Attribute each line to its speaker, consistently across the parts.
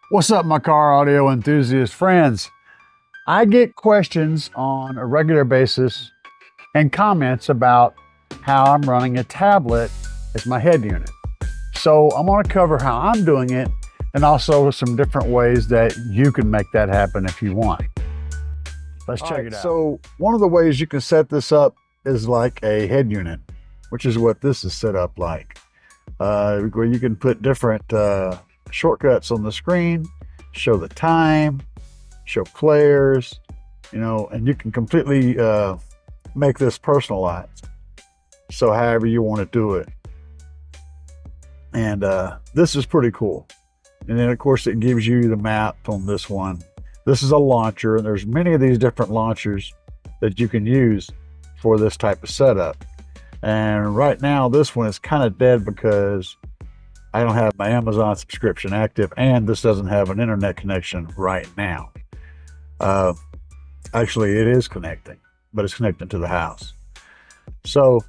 Speaker 1: What's up, my car audio enthusiast friends? I get questions on a regular basis and comments about how I'm running a tablet as my head unit. So I'm going to cover how I'm doing it and also some different ways that you can make that happen if you want. Let's check it out. So one of the ways you can set this up is like a head unit, which is what this is set up like. Where you can put different shortcuts on the screen, show the time, show players, and you can completely make this personalized. So however you want to do it. And this is pretty cool. And then of course it gives you the map on this one. This is a launcher, and there's many of these different launchers that you can use for this type of setup. And right now this one is kind of dead because I don't have my Amazon subscription active, and this doesn't have an internet connection right now. Actually it is connecting, but it's connecting to the house. So,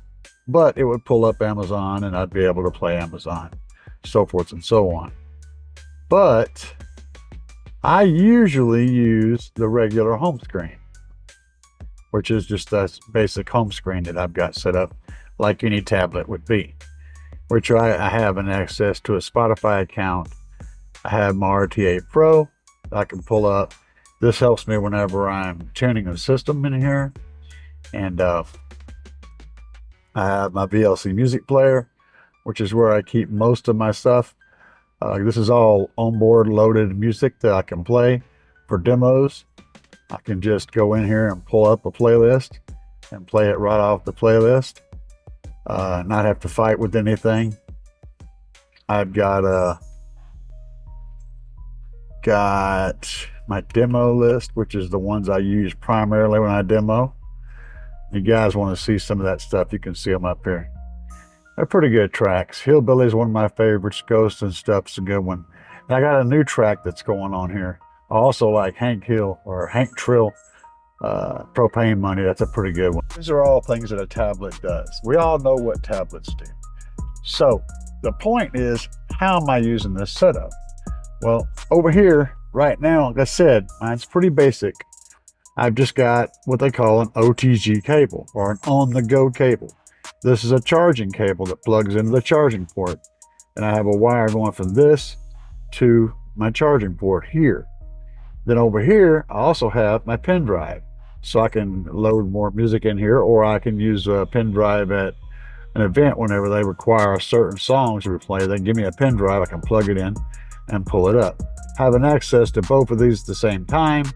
Speaker 1: but it would pull up Amazon and I'd be able to play Amazon, so forth and so on. But I usually use the regular home screen, which is just a basic home screen that I've got set up like any tablet would be, which I have an access to a Spotify account. I have my RTA Pro that I can pull up. This helps me whenever I'm tuning a system in here. And I have my VLC music player, which is where I keep most of my stuff. This is all onboard loaded music that I can play for demos. I can just go in here and pull up a playlist and play it right off the playlist. Not have to fight with anything. I've got my demo list, which is the ones I use primarily when I demo. You guys want to see some of that stuff, you can see them up here. They're pretty good tracks. Hillbilly is one of my favorites. Ghost and Stuff's a good one. And I got a new track that's going on here. I also like Hank Hill or Hank Trill, Propane Money. That's a pretty good one. These are all things that a tablet does. We all know what tablets do. So the point is, how am I using this setup? Well, over here right now, like I said, mine's pretty basic. I've just got what they call an OTG cable, or an on-the-go cable. This is a charging cable that plugs into the charging port. And I have a wire going from this to my charging port here. Then over here, I also have my pen drive. So I can load more music in here, or I can use a pen drive at an event whenever they require certain songs to be played. They give me a pen drive, I can plug it in and pull it up. Having access to both of these at the same time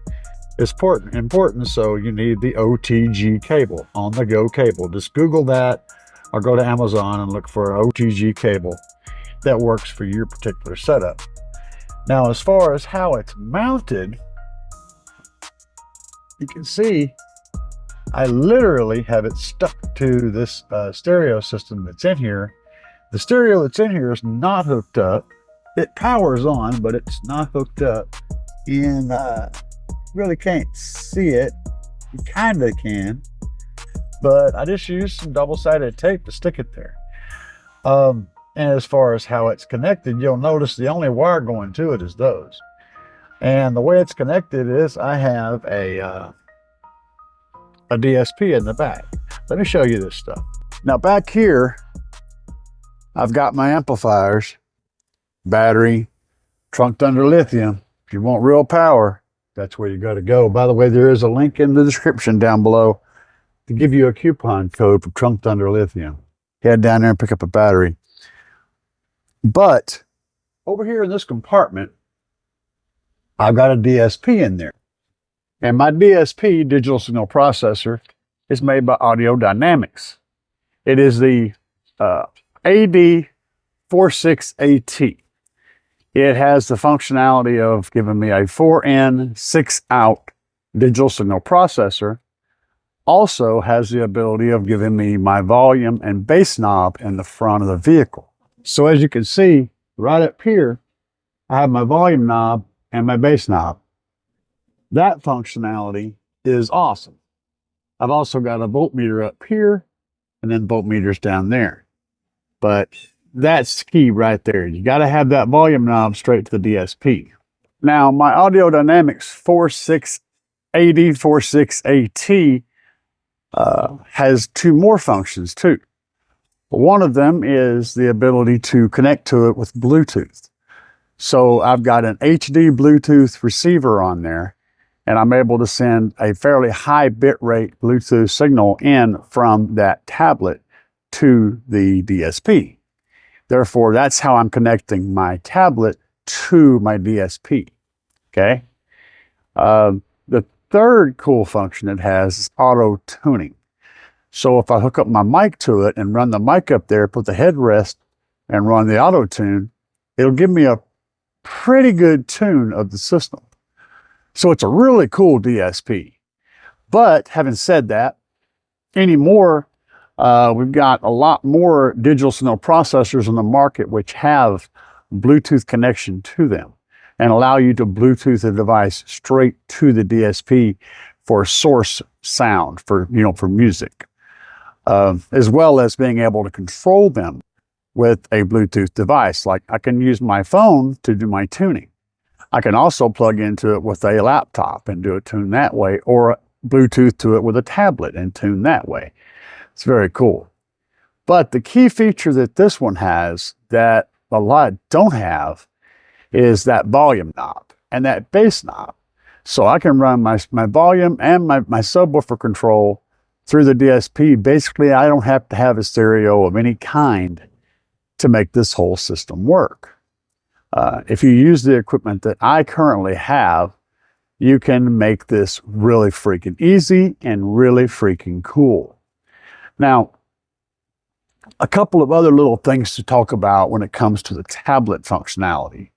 Speaker 1: is important, so you need the OTG cable, on-the-go cable. Just Google that or go to Amazon and look for an OTG cable that works for your particular setup. Now, as far as how it's mounted, you can see I literally have it stuck to this stereo system that's in here. The stereo that's in here is not hooked up. It powers on, but it's not hooked up. And really can't see it. You kind of can, but I just used some double-sided tape to stick it there. And as far as how it's connected, you'll notice the only wire going to it is those. And the way it's connected is I have a DSP in the back. Let me show you this stuff. Now back here, I've got my amplifiers, battery, trunked under lithium. If you want real power, that's where you got to go. By the way, there is a link in the description down below to give you a coupon code for trunked under lithium. Head down there and pick up a battery. But over here in this compartment, I've got a DSP in there. And my DSP, digital signal processor, is made by Audio Dynamics. It is the AD46AT. It has the functionality of giving me a 4-in, 6-out digital signal processor. Also has the ability of giving me my volume and bass knob in the front of the vehicle. So as you can see, right up here, I have my volume knob and my bass knob. That functionality is awesome. I've also got a voltmeter up here and then voltmeters down there. But that's key right there. You got to have that volume knob straight to the DSP. Now, my Audio Dynamics 4680 46AT has two more functions too. One of them is the ability to connect to it with Bluetooth. So I've got an HD Bluetooth receiver on there, and I'm able to send a fairly high bitrate Bluetooth signal in from that tablet to the DSP. Therefore, that's how I'm connecting my tablet to my DSP. Okay. The third cool function it has is auto tuning. So if I hook up my mic to it and run the mic up there, put the headrest and run the auto tune, it'll give me a pretty good tune of the system. So it's a really cool DSP. But having said that, anymore, we've got a lot more digital signal processors in the market which have Bluetooth connection to them and allow you to Bluetooth the device straight to the DSP for source sound, for music, as well as being able to control them with a Bluetooth device. Like I can use my phone to do my tuning. I can also plug into it with a laptop and do a tune that way, or Bluetooth to it with a tablet and tune that way. It's very cool. But the key feature that this one has that a lot don't have is that volume knob and that bass knob. So I can run my volume and my subwoofer control through the DSP. Basically, I don't have to have a stereo of any kind to make this whole system work. If you use the equipment that I currently have, you can make this really freaking easy and really freaking cool. Now, a couple of other little things to talk about when it comes to the tablet functionality.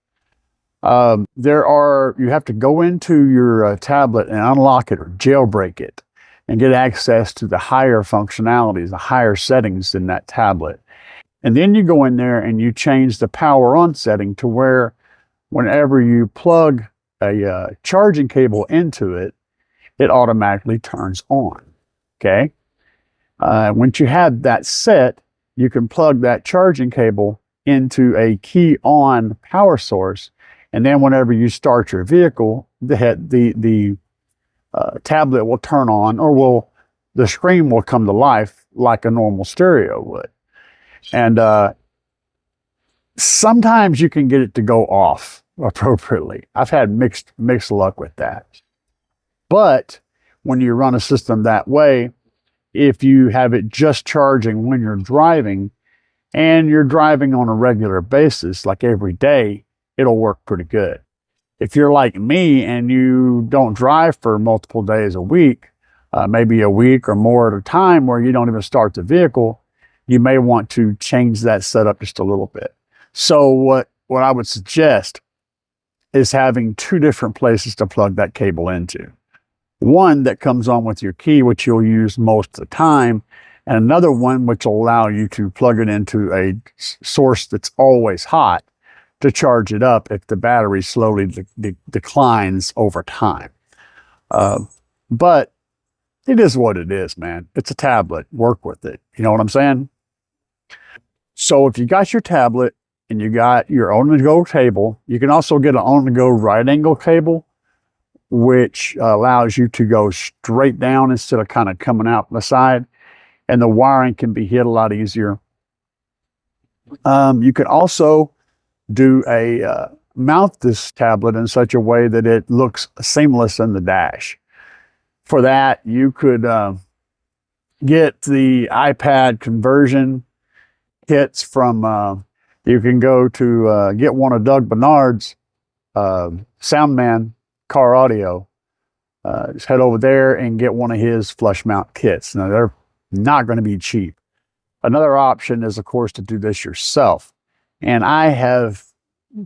Speaker 1: You have to go into your tablet and unlock it or jailbreak it and get access to the higher functionalities, the higher settings in that tablet. And then you go in there and you change the power on setting to where whenever you plug a charging cable into it, it automatically turns on. Okay. Once you have that set, you can plug that charging cable into a key on power source. And then whenever you start your vehicle, the tablet will turn on, or the screen will come to life like a normal stereo would. And sometimes you can get it to go off appropriately. I've had mixed luck with that. But when you run a system that way, if you have it just charging when you're driving and you're driving on a regular basis, like every day, it'll work pretty good. If you're like me and you don't drive for multiple days a week, maybe a week or more at a time where you don't even start the vehicle, you may want to change that setup just a little bit. So what I would suggest is having two different places to plug that cable into. One that comes on with your key, which you'll use most of the time, and another one which will allow you to plug it into a source that's always hot to charge it up if the battery slowly declines over time. But it is what it is, man. It's a tablet. Work with it. You know what I'm saying? So if you got your tablet and you got your on-the-go cable, you can also get an on-the-go right-angle cable, which allows you to go straight down instead of kind of coming out the side. And the wiring can be hit a lot easier. You can also mount this tablet in such a way that it looks seamless in the dash. For that, you could get the iPad conversion kits from, you can go to get one of Doug Bernard's Soundman car audio. Just head over there and get one of his flush mount kits. Now, they're not going to be cheap. Another option is, of course, to do this yourself. And I have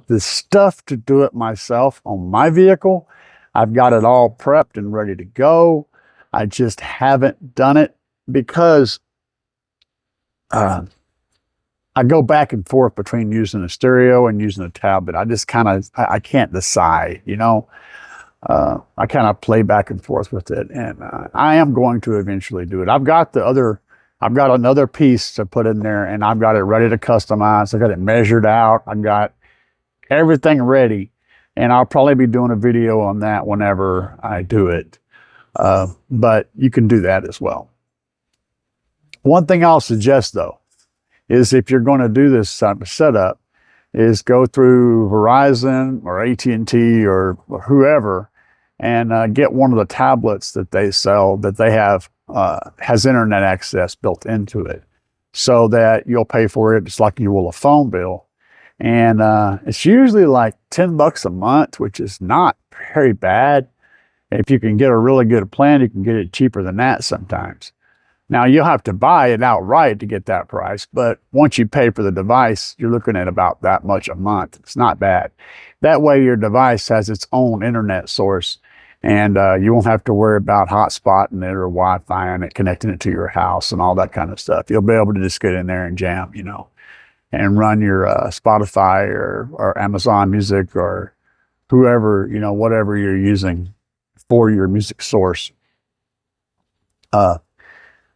Speaker 1: the stuff to do it myself on my vehicle. I've got it all prepped and ready to go. I just haven't done it because I go back and forth between using a stereo and using a tablet. I just I can't decide, you know. I kind of play back and forth with it, and I am going to eventually do it. I've got another piece to put in there, and I've got it ready to customize. I got it measured out. I've got everything ready And I'll probably be doing a video on that whenever I do it. But you can do that as well. One thing I'll suggest though, is if you're going to do this type of setup, is go through Verizon or AT&T or whoever and get one of the tablets that they sell that they have has internet access built into it, so that you'll pay for it just like you will a phone bill. And it's usually like $10 a month, which is not very bad. If you can get a really good plan, you can get it cheaper than that sometimes. Now, you'll have to buy it outright to get that price, but once you pay for the device, you're looking at about that much a month. It's not bad. That way, your device has its own internet source, and you won't have to worry about hotspotting it or Wi-Fi and it, connecting it to your house and all that kind of stuff. You'll be able to just get in there and jam, you know, and run your Spotify or Amazon Music or whoever, you know, whatever you're using for your music source.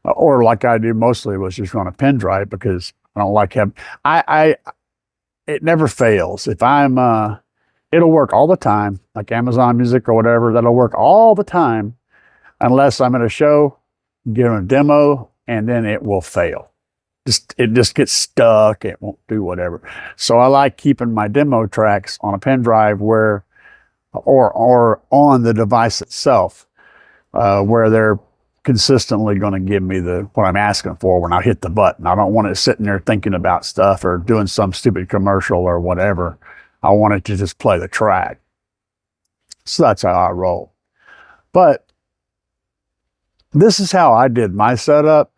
Speaker 1: Or like I do mostly was just run a pen drive, because I don't like having, it never fails. If I'm, it'll work all the time, like Amazon Music or whatever, that'll work all the time, unless I'm at a show, give a demo, and then it will fail. It just gets stuck, it won't do whatever. So I like keeping my demo tracks on a pen drive or on the device itself, where they're consistently going to give me what I'm asking for when I hit the button. I don't want it sitting there thinking about stuff or doing some stupid commercial or whatever. I want it to just play the track. So that's how I roll. But this is how I did my setup.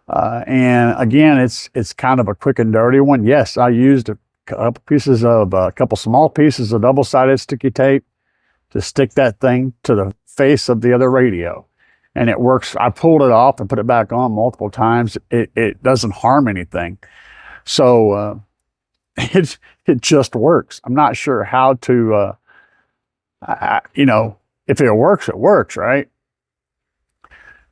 Speaker 1: And again, it's kind of a quick and dirty one. Yes, I used a couple small pieces of double-sided sticky tape to stick that thing to the face of the other radio. And it works. I pulled it off and put it back on multiple times. It doesn't harm anything. So it just works. I'm not sure how to, you know, if it works, right?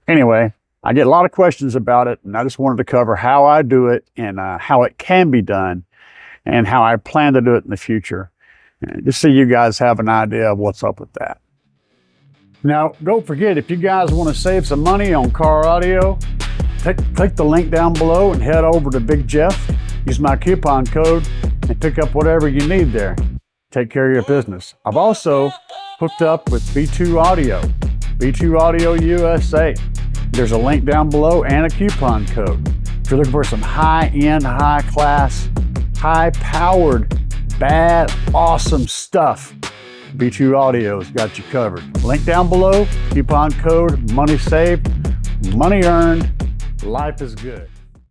Speaker 1: Anyway, I get a lot of questions about it, and I just wanted to cover how I do it and how it can be done and how I plan to do it in the future. And just so you guys have an idea of what's up with that. Now, don't forget, if you guys want to save some money on car audio, click the link down below and head over to Big Jeff. Use my coupon code and pick up whatever you need there. Take care of your business. I've also hooked up with B2 Audio, B2 Audio USA. There's a link down below and a coupon code. If you're looking for some high-end, high-class, high-powered, bad, awesome stuff, B2 Audio's got you covered. Link down below, coupon code, money saved, money earned, life is good.